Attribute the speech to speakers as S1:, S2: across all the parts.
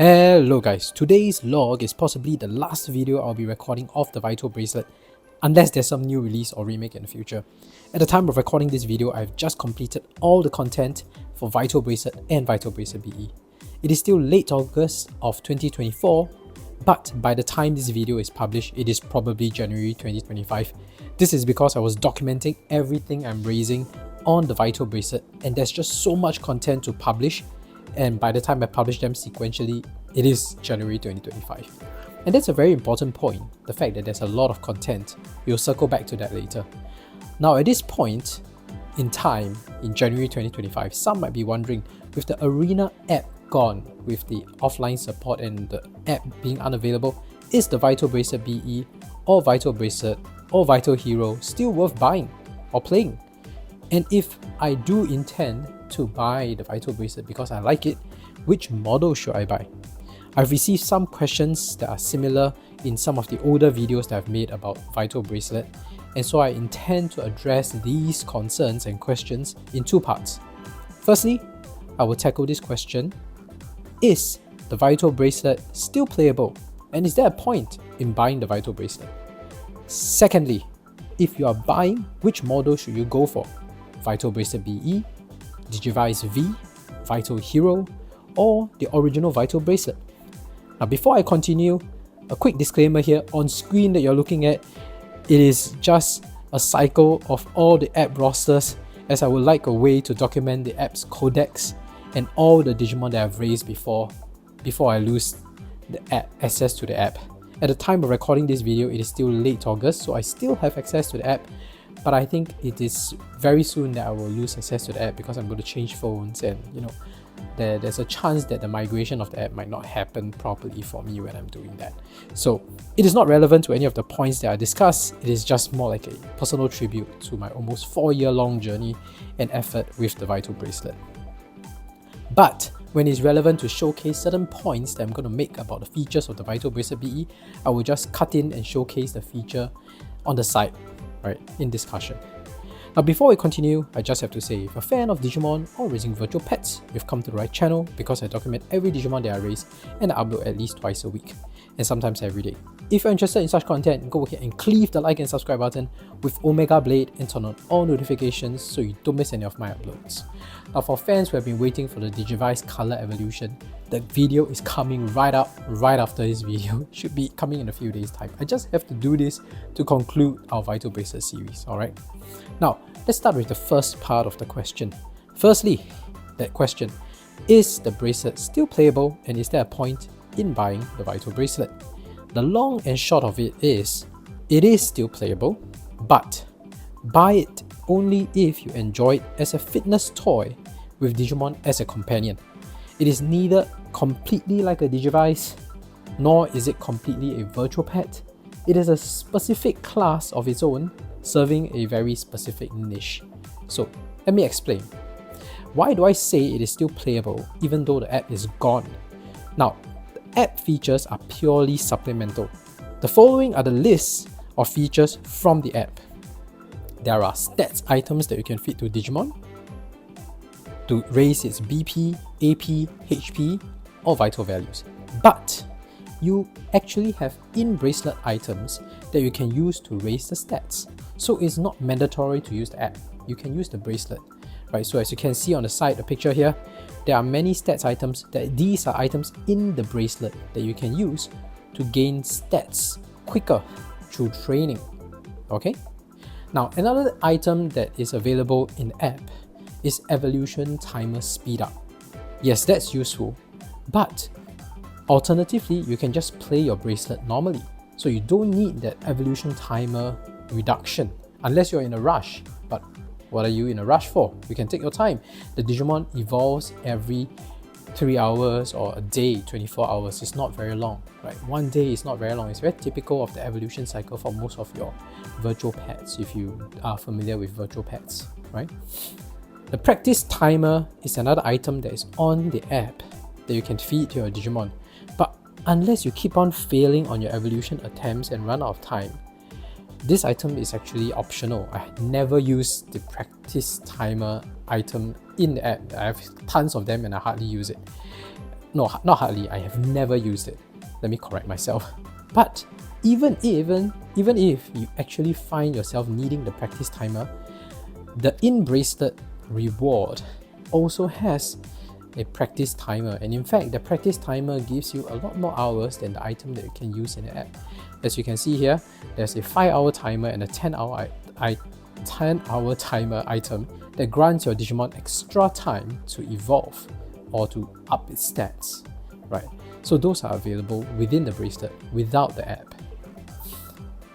S1: Hello guys, today's log is possibly the last video I'll be recording of the Vital Bracelet, unless there's some new release or remake in the future. At the time of recording this video, I've just completed all the content for Vital Bracelet and Vital Bracelet-VV. It is still late August of 2024, but by the time this video is published, it is probably January 2025. This is because I was documenting everything I'm raising on the Vital Bracelet, and there's just so much content to publish. And by the time I publish them sequentially, it is January 2025. And that's a very important point, the fact that there's a lot of content. We'll circle back to that later. Now at this point in time, in January 2025, some might be wondering, with the Arena app gone, with the offline support and the app being unavailable, is the Vital Bracelet BE or Vital Bracelet or Vital Hero still worth buying or playing? And if I do intend to buy the Vital Bracelet because I like it, which model should I buy? I've received some questions that are similar in some of the older videos that I've made about Vital Bracelet, and so I intend to address these concerns and questions in two parts. Firstly, I will tackle this question: is the Vital Bracelet still playable, and is there a point in buying the Vital Bracelet? Secondly, if you are buying, which model should you go for? Vital Bracelet BE, digivice-vv, Vital Hero, or the original Vital Bracelet? Now before I continue, a quick disclaimer here: on screen that you're looking at, it is just a cycle of all the app rosters, as I would like a way to document the app's codex and all the Digimon that I've raised before I lose the access to the app. At the time of recording this video, it is still late August, so I still have access to the app, but I think it is very soon that I will lose access to the app because I'm going to change phones, and there's a chance that the migration of the app might not happen properly for me when I'm doing that. So it is not relevant to any of the points that I discuss. It is just more like a personal tribute to my almost 4-year-long journey and effort with the Vital Bracelet. But when it's relevant to showcase certain points that I'm going to make about the features of the Vital Bracelet BE, I will just cut in and showcase the feature on the side, right, in discussion. Now before we continue, I just have to say, if you're a fan of Digimon or raising virtual pets, you've come to the right channel, because I document every Digimon that I raise and I upload at least twice a week, and sometimes every day. If you're interested in such content, go ahead and click the like and subscribe button with Omega Blade and turn on all notifications so you don't miss any of my uploads. Now for fans who have been waiting for the Digivice color evolution, the video is coming right after this video. It should be coming in a few days time. I just have to do this to conclude our Vital Bracelet series, alright? Now, let's start with the first part of the question. Firstly, that question: is the bracelet still playable, and is there a point in buying the Vital Bracelet? The long and short of it is still playable, but buy it only if you enjoy it as a fitness toy with Digimon as a companion. It is neither completely like a Digivice, nor is it completely a virtual pet. It is a specific class of its own, serving a very specific niche. So let me explain. Why do I say it is still playable even though the app is gone? Now, the app features are purely supplemental. The following are the lists of features from the app. There are stats items that you can feed to Digimon to raise its BP, AP, HP, or vital values. But you actually have in-bracelet items that you can use to raise the stats. So it's not mandatory to use the app. You can use the bracelet, right? So as you can see on the side, the picture here, there are many stats items these are items in the bracelet that you can use to gain stats quicker through training, okay? Now, another item that is available in the app is Evolution Timer Speed Up. Yes, that's useful, but alternatively, you can just play your bracelet normally. So you don't need that evolution timer reduction unless you're in a rush. But what are you in a rush for? You can take your time. The Digimon evolves every 3 hours or a day, 24 hours. It's not very long, right? One day is not very long. It's very typical of the evolution cycle for most of your virtual pets, if you are familiar with virtual pets, right? The practice timer is another item that is on the app that you can feed to your Digimon. But unless you keep on failing on your evolution attempts and run out of time, this item is actually optional. I never use the practice timer item in the app. I have tons of them and I hardly use it. no, not hardly, I have never used it. Let me correct myself. But even if you actually find yourself needing the practice timer, the in-bracelet reward also has a practice timer, and in fact the practice timer gives you a lot more hours than the item that you can use in the app. As you can see here, there's a 5-hour timer and a 10-hour timer item that grants your Digimon extra time to evolve or to up its stats, right? So those are available within the bracelet without the app.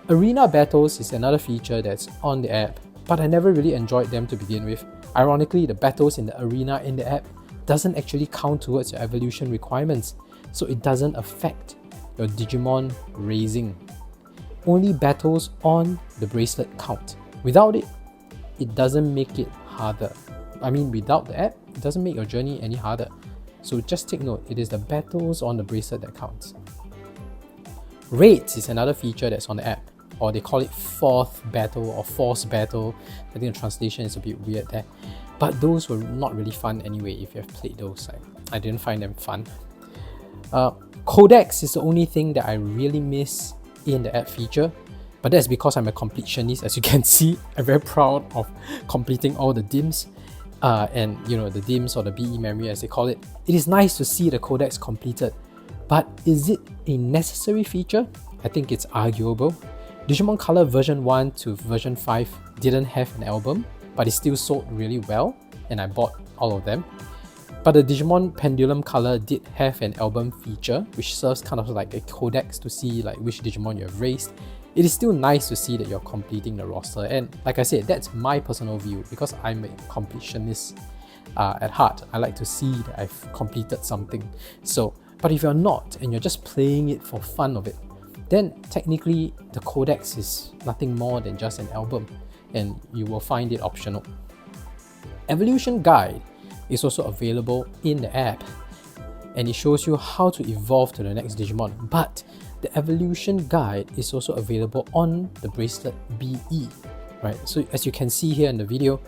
S1: Arena battles is another feature that's on the app, but I never really enjoyed them to begin with. Ironically, the battles in the arena in the app doesn't actually count towards your evolution requirements, so it doesn't affect your Digimon raising. Only battles on the bracelet count. Without it, it doesn't make it harder. I mean, without the app, it doesn't make your journey any harder. So just take note, it is the battles on the bracelet that counts. Raids is another feature that's on the app, or they call it fourth battle or force battle. I think the translation is a bit weird there. But those were not really fun anyway if you have played those. I didn't find them fun. Codex is the only thing that I really miss in the app feature, but that's because I'm a completionist. As you can see, I'm very proud of completing all the DIMs. And the DIMs or the BE memory as they call it. It is nice to see the codex completed, but is it a necessary feature? I think it's arguable. Digimon Color version 1 to version 5 didn't have an album, but it still sold really well, and I bought all of them. But the Digimon Pendulum Color did have an album feature, which serves kind of like a codex to see like which Digimon you have raised. It is still nice to see that you're completing the roster, and like I said, that's my personal view because I'm a completionist at heart. I like to see that I've completed something. So, but if you're not and you're just playing it for fun of it, then technically the codex is nothing more than just an album, and you will find it optional. Evolution Guide is also available in the app, and it shows you how to evolve to the next Digimon, but the evolution guide is also available on the bracelet BE, right? So as you can see here in the video,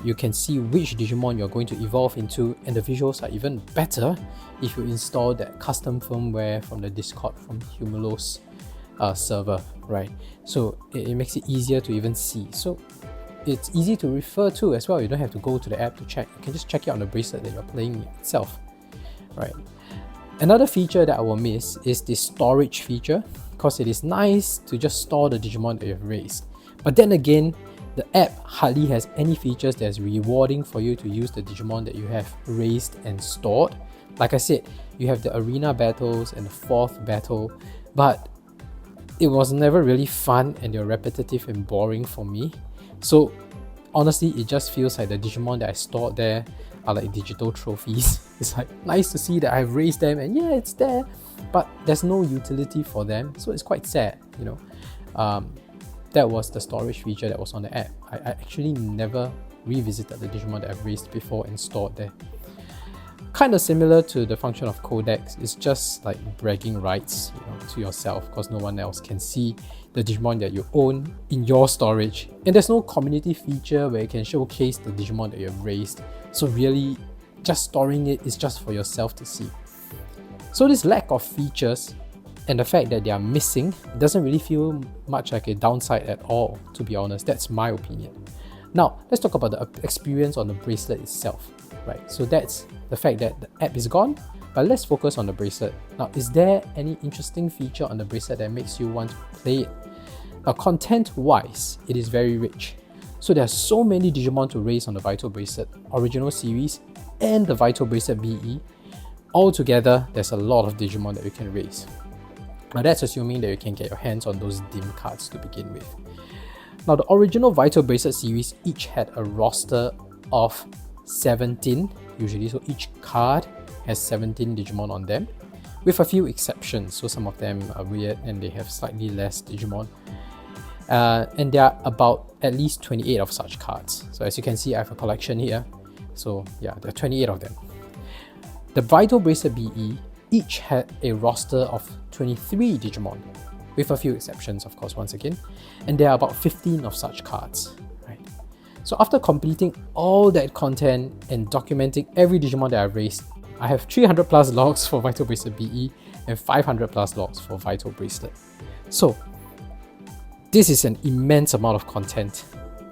S1: you can see which Digimon you're going to evolve into, and the visuals are even better if you install that custom firmware from the Discord from Humulo's server, right? So it makes it easier to even see. So it's easy to refer to as well. You don't have to go to the app to check. You can just check it on the bracelet that you're playing itself, right? Another feature that I will miss is the storage feature, because it is nice to just store the Digimon that you have raised. But then again, the app hardly has any features that is rewarding for you to use the Digimon that you have raised and stored. Like I said, you have the arena battles and the fourth battle, but it was never really fun and they're repetitive and boring for me. So honestly, it just feels like the Digimon that I stored there are like digital trophies. It's like nice to see that I've raised them and yeah, it's there, but there's no utility for them, so it's quite sad, That was the storage feature that was on the app. I actually never revisited the Digimon that I've raised before and stored there. Kind of similar to the function of codex, it's just like bragging rights to yourself, because no one else can see the Digimon that you own in your storage, and there's no community feature where you can showcase the Digimon that you have raised. So really, just storing it is just for yourself to see. So this lack of features and the fact that they are missing doesn't really feel much like a downside at all, to be honest. That's my opinion. Now, let's talk about the experience on the bracelet itself, right? So that's the fact that the app is gone, but let's focus on the bracelet. Now, is there any interesting feature on the bracelet that makes you want to play it? Now, content-wise, it is very rich. So there are so many Digimon to raise on the Vital Bracelet original series and the Vital Bracelet BE. Altogether, there's a lot of Digimon that you can raise. Now that's assuming that you can get your hands on those DIM cards to begin with. Now the original Vital Bracelet series each had a roster of 17 usually, so each card has 17 Digimon on them, with a few exceptions. So some of them are weird and they have slightly less Digimon. And there are about at least 28 of such cards. So as you can see, I have a collection here. So yeah, there are 28 of them. The Vital Bracelet BE each had a roster of 23 Digimon, with a few exceptions, of course, once again. And there are about 15 of such cards, right? So after completing all that content and documenting every Digimon that I've raised, I have 300 plus logs for Vital Bracelet BE and 500 plus logs for Vital Bracelet. So this is an immense amount of content.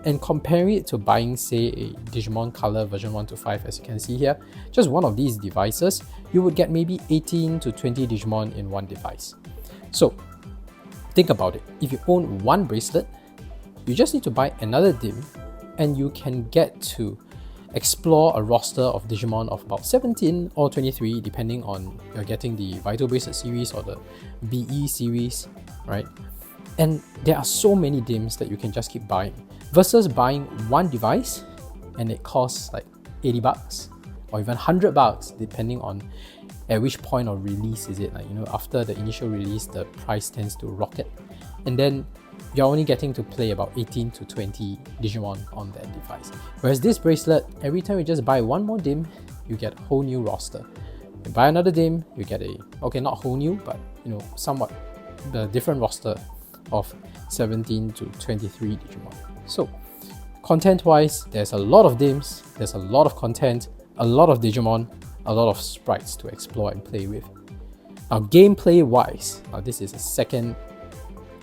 S1: And comparing it to buying, say, a Digimon Color version 1 to 5, as you can see here, just one of these devices, you would get maybe 18 to 20 Digimon in one device. So think about it. If you own one bracelet, you just need to buy another DIM and you can get to explore a roster of Digimon of about 17 or 23, depending on you're getting the Vital Bracelet series or the BE series, right? And there are so many DIMs that you can just keep buying versus buying one device and it costs like 80 bucks or even 100 bucks, depending on at which point of release is it. Like, after the initial release, the price tends to rocket, and then you're only getting to play about 18 to 20 Digimon on that device. Whereas this bracelet, every time you just buy one more DIM, you get a whole new roster. You buy another DIM, you get okay, not whole new, but somewhat the different roster of 17 to 23 Digimon. So content-wise, there's a lot of DIMs, there's a lot of content, a lot of Digimon, a lot of sprites to explore and play with. Now gameplay-wise, this is a second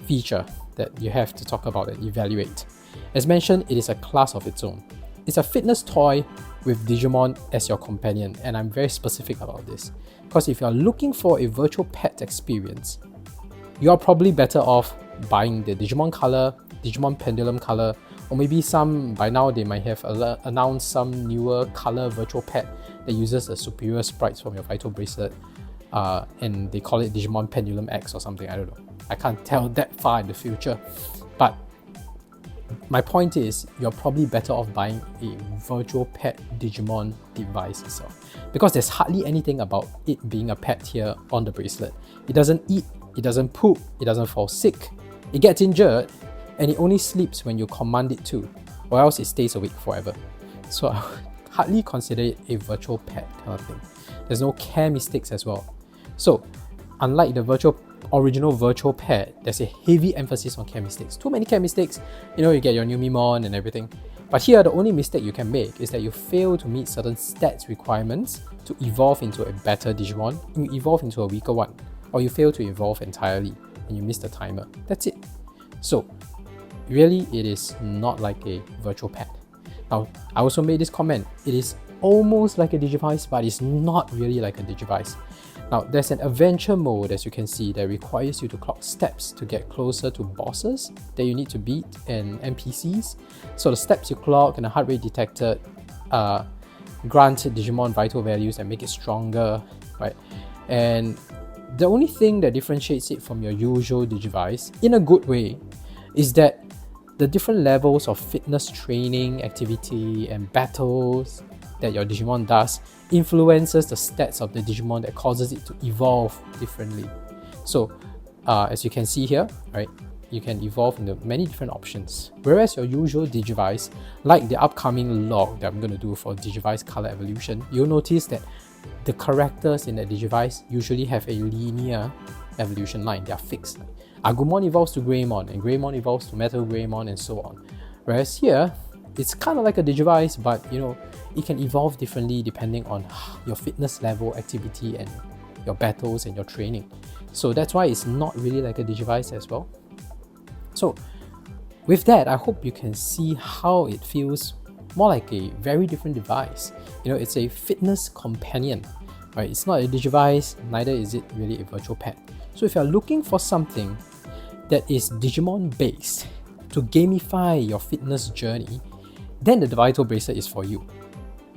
S1: feature that you have to talk about and evaluate. As mentioned, it is a class of its own. It's a fitness toy with Digimon as your companion, and I'm very specific about this because if you're looking for a virtual pet experience, you're probably better off buying the Digimon Color, Digimon Pendulum Color, or maybe by now they might have announced some newer color virtual pet that uses the superior sprites from your Vital Bracelet, and they call it Digimon Pendulum X or something, I don't know. I can't tell that far in the future, but my point is you're probably better off buying a virtual pet Digimon device itself, because there's hardly anything about it being a pet here on the bracelet. It doesn't eat, it doesn't poop, it doesn't fall sick, it gets injured, and it only sleeps when you command it to, or else it stays awake forever. So I would hardly consider it a virtual pet kind of thing. There's no care mistakes as well. So unlike the original virtual pet, there's a heavy emphasis on care mistakes. Too many care mistakes, you get your new Mimon and everything. But here, the only mistake you can make is that you fail to meet certain stats requirements to evolve into a better Digimon, and you evolve into a weaker one, or you fail to evolve entirely and you miss the timer. That's it. So really, it is not like a virtual pet. Now, I also made this comment. It is almost like a digivice, but it's not really like a digivice. Now, there's an adventure mode, as you can see, that requires you to clock steps to get closer to bosses that you need to beat and NPCs. So the steps you clock and the heart rate detected grant Digimon vital values and make it stronger, right? And the only thing that differentiates it from your usual digivice, in a good way, is that the different levels of fitness training, activity, and battles that your Digimon does influences the stats of the Digimon that causes it to evolve differently. So as you can see here, right, you can evolve into many different options. Whereas your usual Digivice, like the upcoming log that I'm going to do for Digivice Color Evolution, you'll notice that the characters in the Digivice usually have a linear evolution line. They are fixed. Agumon evolves to Greymon, and Greymon evolves to Metal Greymon, and so on. Whereas here, it's kind of like a Digivice, but it can evolve differently depending on your fitness level, activity, and your battles and your training. So that's why it's not really like a Digivice as well. So with that, I hope you can see how it feels more like a very different device. It's a fitness companion, right? It's not a Digivice, neither is it really a virtual pet. So if you're looking for something that is Digimon based to gamify your fitness journey, then the Vital Bracelet is for you.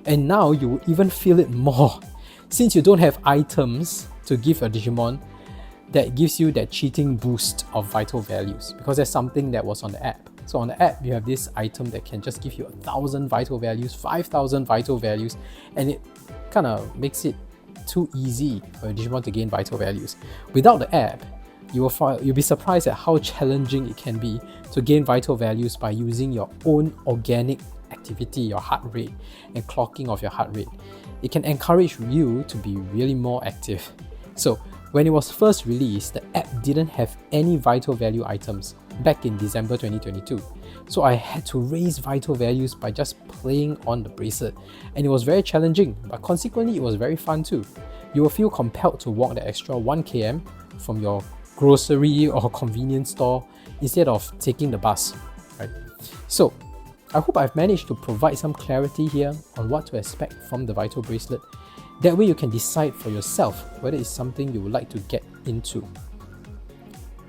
S1: And now you will even feel it more, since you don't have items to give a Digimon that gives you that cheating boost of vital values, because there's something that was on the app. So on the app, you have this item that can just give you 1,000 vital values, 5,000 vital values, and it kind of makes it too easy for a Digimon to gain vital values. Without the app, you'll be surprised at how challenging it can be to gain vital values by using your own organic activity, your heart rate, and clocking of your heart rate. It can encourage you to be really more active. So when it was first released, the app didn't have any vital value items, back in December 2022. So I had to raise vital values by just playing on the bracelet, and it was very challenging, but consequently it was very fun too. You will feel compelled to walk the extra 1 km from your grocery or convenience store instead of taking the bus, right? So I hope I've managed to provide some clarity here on what to expect from the Vital Bracelet. That way you can decide for yourself whether it's something you would like to get into.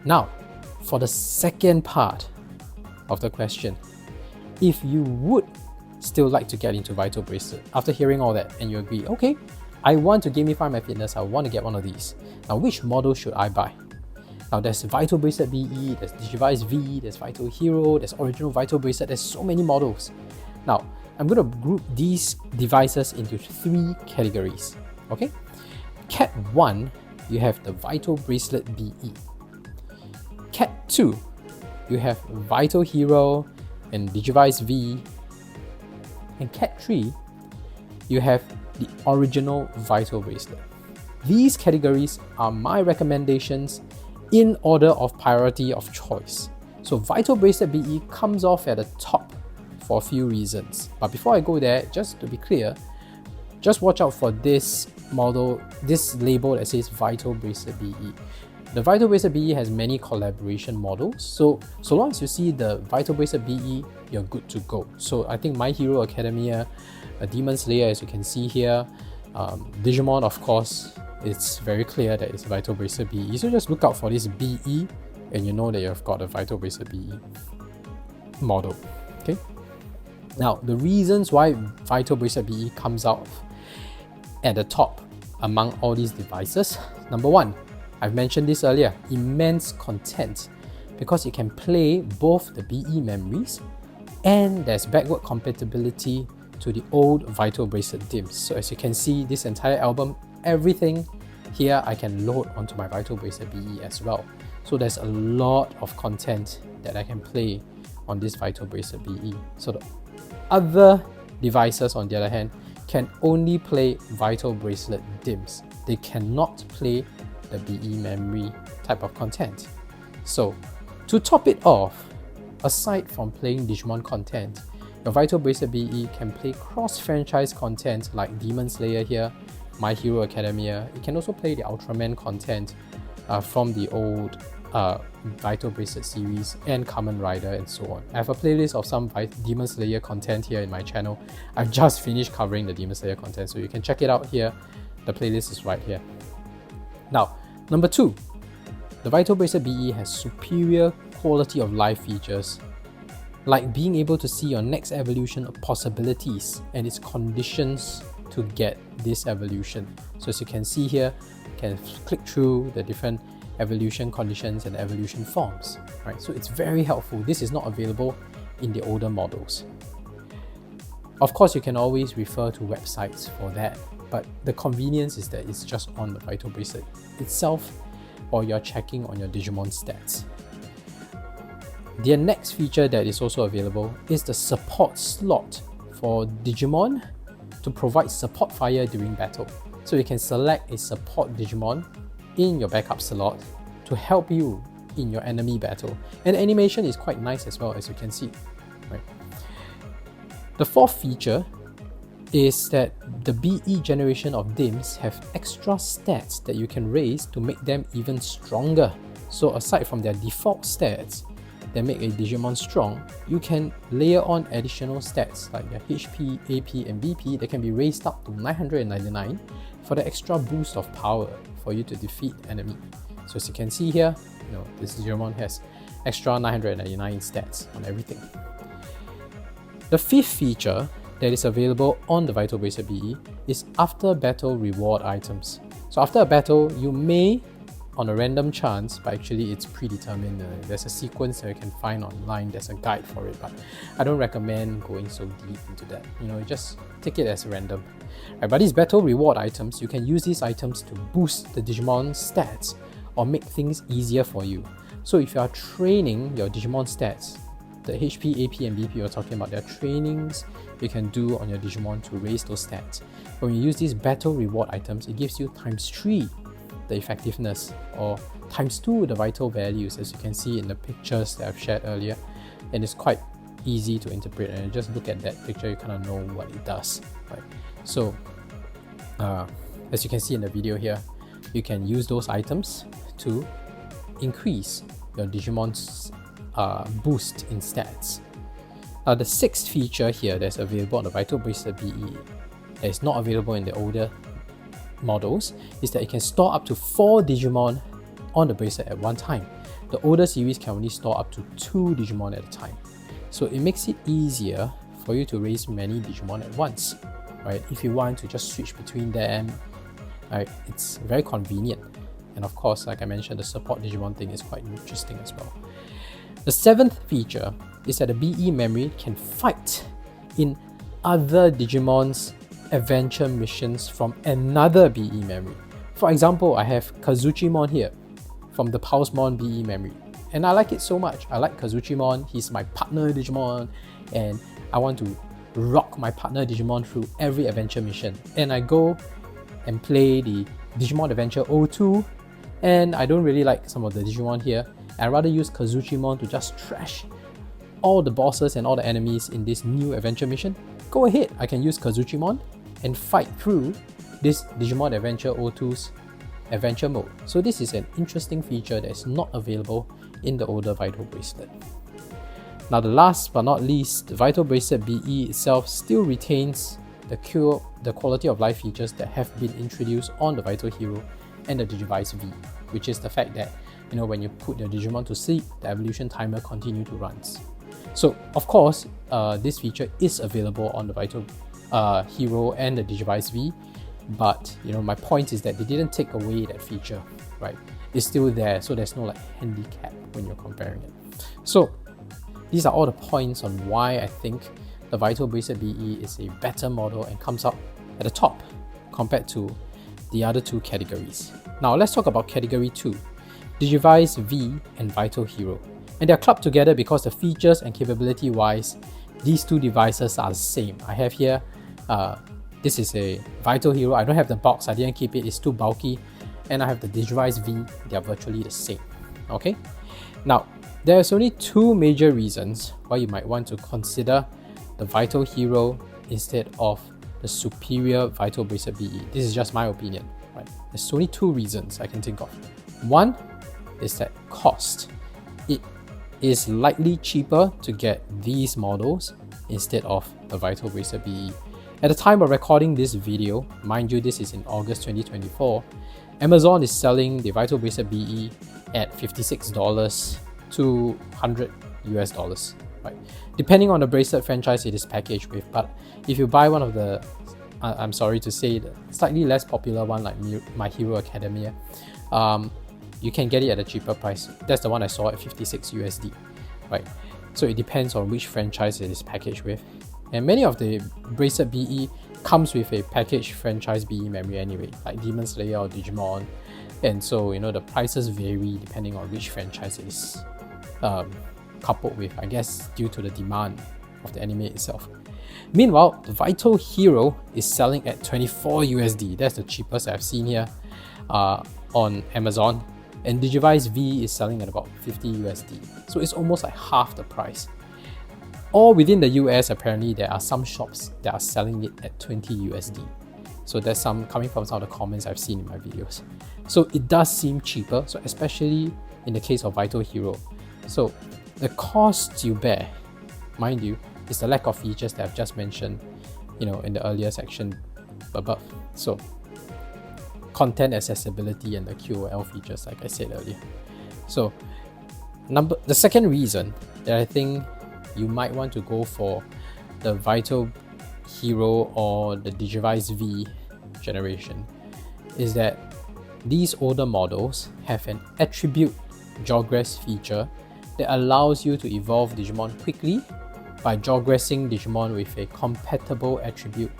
S1: Now, for the second part of the question, if you would still like to get into Vital Bracelet after hearing all that and you agree, okay, I want to gamify my fitness, I want to get one of these. Now, which model should I buy? Now, there's Vital Bracelet VE, there's digivice-vv, there's Vital Hero, there's Original Vital Bracelet, there's so many models. Now, I'm going to group these devices into 3 categories, okay? Cat 1, you have the Vital Bracelet VE. Cat 2, you have Vital Hero and digivice-vv. And Cat 3, you have the Original Vital Bracelet. These categories are my recommendations in order of priority of choice. So Vital Bracelet VE comes off at the top for a few reasons. But before I go there, just to be clear, just watch out for this model, this label that says Vital Bracelet VE. The Vital Bracelet VE has many collaboration models, so long as you see the Vital Bracelet VE, you're good to go. So I think My Hero Academia, Demon Slayer, as you can see here, Digimon, of course, it's very clear that it's Vital Bracelet VE. So just look out for this BE and you know that you've got a Vital Bracelet VE model. Okay. Now, the reasons why Vital Bracelet VE comes out at the top among all these devices. Number 1, I've mentioned this earlier, immense content, because it can play both the BE memories and there's backward compatibility to the old Vital Bracelet DIMMs. So as you can see, this entire album, everything here I can load onto my Vital Bracelet VE as well. So there's a lot of content that I can play on this Vital Bracelet VE. So the other devices, on the other hand, can only play Vital Bracelet DIMMs. They cannot play the BE memory type of content. So to top it off, aside from playing Digimon content, your Vital Bracelet VE can play cross-franchise content like Demon Slayer here, My Hero Academia. It can also play the Ultraman content from the old Vital Bracelet series and Kamen Rider and so on. I have a playlist of some Demon Slayer content here in my channel. I've just finished covering the Demon Slayer content, so you can check it out here. The playlist is right here. Now, number 2, the Vital Bracelet VE has superior quality of life features, like being able to see your next evolution of possibilities and its conditions to get this evolution. So as you can see here, you can click through the different evolution conditions and evolution forms, right? So it's very helpful. This is not available in the older models. Of course, you can always refer to websites for that, but the convenience is that it's just on the Vital Bracelet itself, or you're checking on your Digimon stats. The next feature that is also available is the support slot for Digimon to provide support fire during battle. So you can select a support Digimon in your backup slot to help you in your enemy battle. And the animation is quite nice as well, as you can see. Right. The 4th feature is that the BE generation of DIMMs have extra stats that you can raise to make them even stronger. So aside from their default stats that make a Digimon strong, you can layer on additional stats like their HP, AP and BP that can be raised up to 999 for the extra boost of power for you to defeat enemy. So as you can see here, this Digimon has extra 999 stats on everything. The 5th feature that is available on the Vital Bracelet VE is after battle reward items. So after a battle, you may, on a random chance, but actually it's predetermined, there's a sequence that you can find online, there's a guide for it, but I don't recommend going so deep into that. Just take it as random. Right, but these battle reward items, you can use these items to boost the Digimon stats or make things easier for you. So if you are training your Digimon stats, the HP, AP and BP we're talking about, there are trainings you can do on your Digimon to raise those stats. When you use these battle reward items, it gives you ×3 the effectiveness, or times 2 the vital values, as you can see in the pictures that I've shared earlier. And it's quite easy to interpret, and just look at that picture, you kind of know what it does, right? So as you can see in the video here, you can use those items to increase your Digimon's boost in stats. Now the sixth feature here that's available on the Vital Bracelet VE that is not available in the older models is that it can store up to 4 Digimon on the bracelet at one time. The older series can only store up to 2 Digimon at a time. So it makes it easier for you to raise many Digimon at once, right? If you want to just switch between them, right, it's very convenient. And of course, like I mentioned, the support Digimon thing is quite interesting as well. The seventh feature is that the BE memory can fight in other Digimon's adventure missions from another BE memory. For example, I have Kazuchimon here from the Pulsemon BE memory, and I like it so much. I like Kazuchimon, he's my partner Digimon, and I want to rock my partner Digimon through every adventure mission. And I go and play the Digimon Adventure 02, and I don't really like some of the Digimon here. I'd rather use Kazuchimon to just trash all the bosses and all the enemies in this new adventure mission. Go ahead, I can use Kazuchimon and fight through this Digimon Adventure 02's adventure mode. So this is an interesting feature that is not available in the older Vital Bracelet. Now the last but not least, the Vital Bracelet BE itself still retains the quality of life features that have been introduced on the Vital Hero and the Digivice-V, which is the fact that, you know, when you put your Digimon to sleep, the evolution timer continues to run. So of course, this feature is available on the Vital Hero and the Digivice-V, but you know, my point is that they didn't take away that feature, right? It's still there, so there's no like handicap when you're comparing it. So these are all the points on why I think the Vital Bracelet BE is a better model and comes up at the top compared to the other two categories. Now let's talk about category 2, Digivice-V and Vital Hero. And they're clubbed together because the features and capability wise, these two devices are the same. I have here, this is a Vital Hero. I don't have the box, I didn't keep it, it's too bulky. And I have the Digivice-V, they are virtually the same. Okay? Now, there's only 2 major reasons why you might want to consider the Vital Hero instead of the superior Vital Bracelet BE. This is just my opinion, right? There's only 2 reasons I can think of. One is that cost. It is likely cheaper to get these models instead of the Vital Bracelet BE. At the time of recording this video, mind you, this is in August 2024, Amazon is selling the Vital Bracelet BE at $56 to $100 US, right? Depending on the bracelet franchise it is packaged with, but if you buy one of the, I'm sorry to say, the slightly less popular one like My Hero Academia, you can get it at a cheaper price. That's the one I saw at 56 USD, right? So it depends on which franchise it is packaged with. And many of the Bracelet BE comes with a packaged franchise BE memory anyway, like Demon Slayer or Digimon. And so, you know, the prices vary depending on which franchise it is coupled with, I guess, due to the demand of the anime itself. Meanwhile, the Vital Hero is selling at 24 USD. That's the cheapest I've seen here on Amazon. And Digivice-V is selling at about 50 USD. So it's almost like half the price. Or within the US, apparently there are some shops that are selling it at 20 USD. So there's some coming from some of the comments I've seen in my videos. So it does seem cheaper, so especially in the case of Vital Hero. So the cost you bear, mind you, is the lack of features that I've just mentioned, you know, in the earlier section above. So content accessibility and the QOL features, like I said earlier. So the second reason that I think you might want to go for the Vital Hero or the Digivice-V generation is that these older models have an attribute jogress feature that allows you to evolve Digimon quickly by jogressing Digimon with a compatible attribute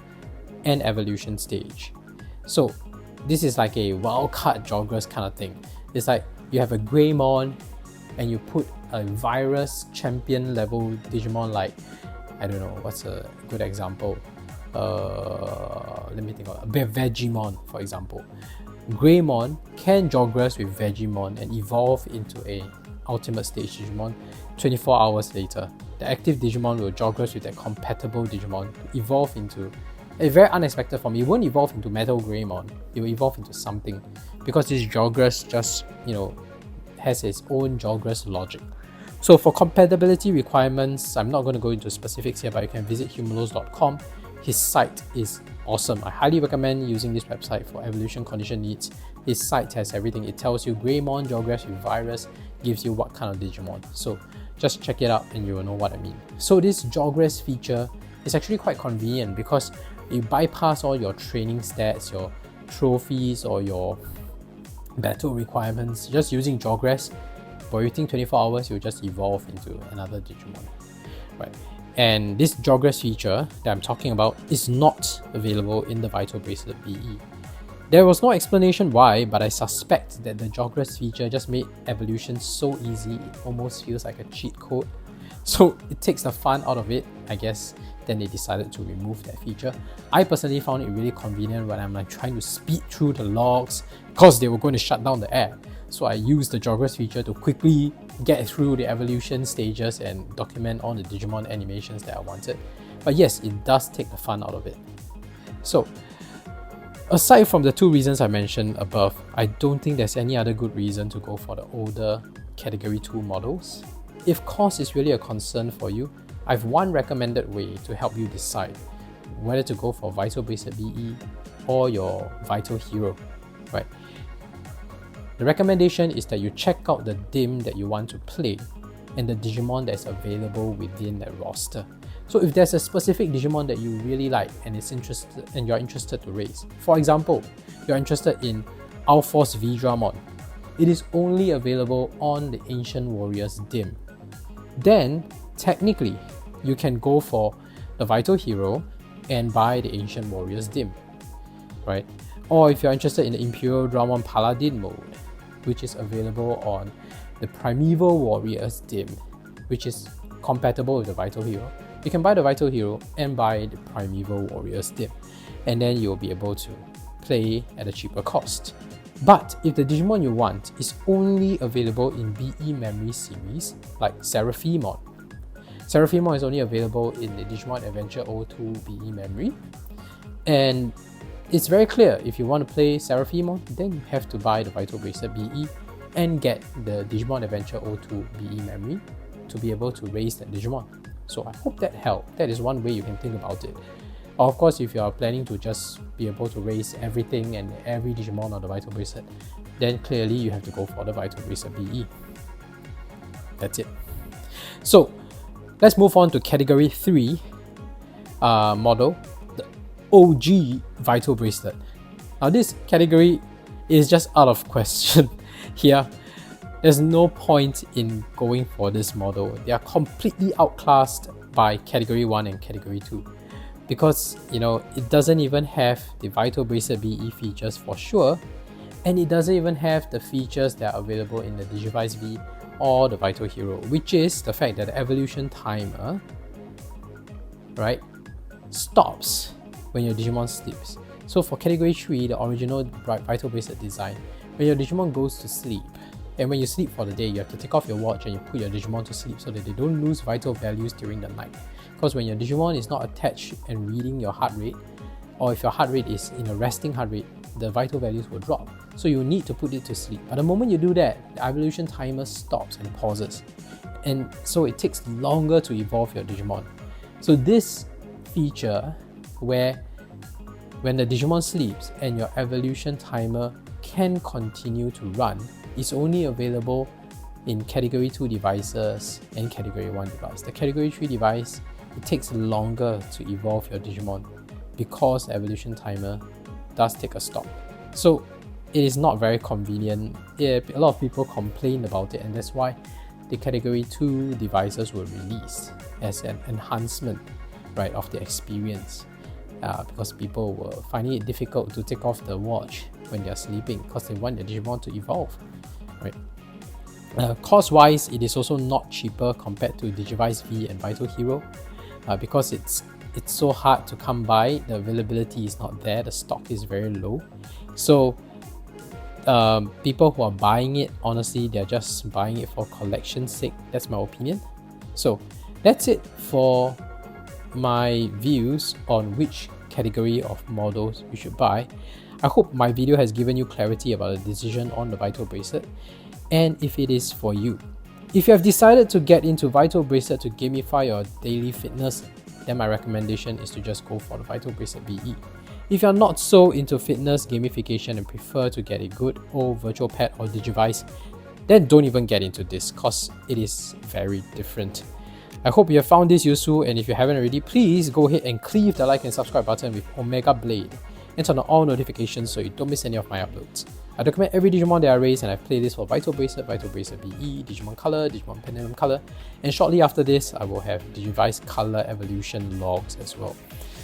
S1: and evolution stage. So this is like a wildcard jogress kind of thing. It's like you have a Greymon and you put a virus champion level Digimon like, I don't know, what's a good example? Let me think of Vegemon, for example. Greymon can progress with Vegemon and evolve into a ultimate stage Digimon 24 hours later. The active Digimon will progress with that compatible Digimon to evolve into a very unexpected form. It won't evolve into Metal Greymon, it will evolve into something, because this Jogress just, has its own Jogress logic. So for compatibility requirements, I'm not going to go into specifics here, but you can visit humulos.com. His site is awesome. I highly recommend using this website for evolution condition needs. His site has everything. It tells you Greymon, Jogress with virus, gives you what kind of Digimon. So just check it out and you will know what I mean. So this Jogress feature is actually quite convenient because you bypass all your training stats, your trophies, or your battle requirements. Just using Jogress, for within 24 hours, you'll just evolve into another Digimon, right? And this Jogress feature that I'm talking about is not available in the Vital Bracelet VE. There was no explanation why, but I suspect that the Jogress feature just made evolution so easy, it almost feels like a cheat code. So it takes the fun out of it, I guess. Then they decided to remove that feature. I personally found it really convenient when I'm trying to speed through the logs because they were going to shut down the app. So I used the Jogress feature to quickly get through the evolution stages and document all the Digimon animations that I wanted. But yes, it does take the fun out of it. So aside from the two reasons I mentioned above, I don't think there's any other good reason to go for the older Category 2 models. If cost is really a concern for you, I have one recommended way to help you decide whether to go for Vital Bracelet VE or your Vital Hero, right? The recommendation is that you check out the dim that you want to play and the Digimon that's available within that roster. So if there's a specific Digimon that you really like and you're interested to raise, for example, you're interested in Alphor's Vidramon, it is only available on the Ancient Warriors dim. Then technically you can go for the Vital Hero and buy the Ancient Warriors dim, right? Or if you're interested in the Imperial Dramon Paladin mode, which is available on the Primeval Warriors dim, which is compatible with the Vital Hero, you can buy the Vital Hero and buy the Primeval Warriors dim, and then you'll be able to play at a cheaper cost. But if the Digimon you want is only available in BE Memory series, like Seraphimon is only available in the Digimon Adventure 02 BE Memory, and it's very clear, if you want to play Seraphimon, then you have to buy the Vital Bracelet BE and get the Digimon Adventure 02 BE Memory to be able to raise that Digimon. So I hope that helped. That is one way you can think about it. Of course, if you are planning to just be able to raise everything and every Digimon on the Vital Bracelet, then clearly you have to go for the Vital Bracelet BE. That's it. So let's move on to Category 3 model, the OG Vital Bracelet. Now this category is just out of question here. There's no point in going for this model. They are completely outclassed by Category 1 and Category 2. Because, it doesn't even have the Vital Bracelet VE features for sure, and it doesn't even have the features that are available in the digivice-vv or the Vital Hero, which is the fact that the evolution timer, right, stops when your Digimon sleeps. So for Category 3, the original Vital Bracelet design, when your Digimon goes to sleep, and when you sleep for the day, you have to take off your watch and you put your Digimon to sleep so that they don't lose vital values during the night. Because when your Digimon is not attached and reading your heart rate, or if your heart rate is in a resting heart rate, the vital values will drop. So you need to put it to sleep. But the moment you do that, the evolution timer stops and pauses. And so it takes longer to evolve your Digimon. So this feature where when the Digimon sleeps and your evolution timer can continue to run is only available in Category 2 devices and Category 1 device. The Category 3 device, it takes longer to evolve your Digimon because the evolution timer does take a stop. So it is not very convenient. A lot of people complain about it, and that's why the Category 2 devices were released as an enhancement, right, of the experience. Because people were finding it difficult to take off the watch when they are sleeping because they want their Digimon to evolve, right? Cost-wise, it is also not cheaper compared to Digivice-vv and Vital Hero because it's so hard to come by. The availability is not there. The stock is very low. So people who are buying it, honestly, they're just buying it for collection's sake. That's my opinion. So that's it for my views on which category of models you should buy. I hope my video has given you clarity about the decision on the Vital Bracelet, and if it is for you. If you have decided to get into Vital Bracelet to gamify your daily fitness, then my recommendation is to just go for the Vital Bracelet VE. If you're not so into fitness gamification and prefer to get a good old virtual pet or digivice, then don't even get into this, cause it is very different. I hope you have found this useful, and if you haven't already, please go ahead and click the like and subscribe button with Omega Blade and turn on all notifications so you don't miss any of my uploads. I document every Digimon that I raise, and I've playlists for Vital Bracelet, Vital Bracelet VE, Digimon Color, Digimon Pendulum Color, and shortly after this I will have Digivice Color Evolution logs as well.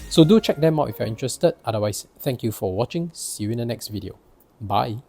S1: So do check them out if you're interested. Otherwise, thank you for watching. See you in the next video. Bye.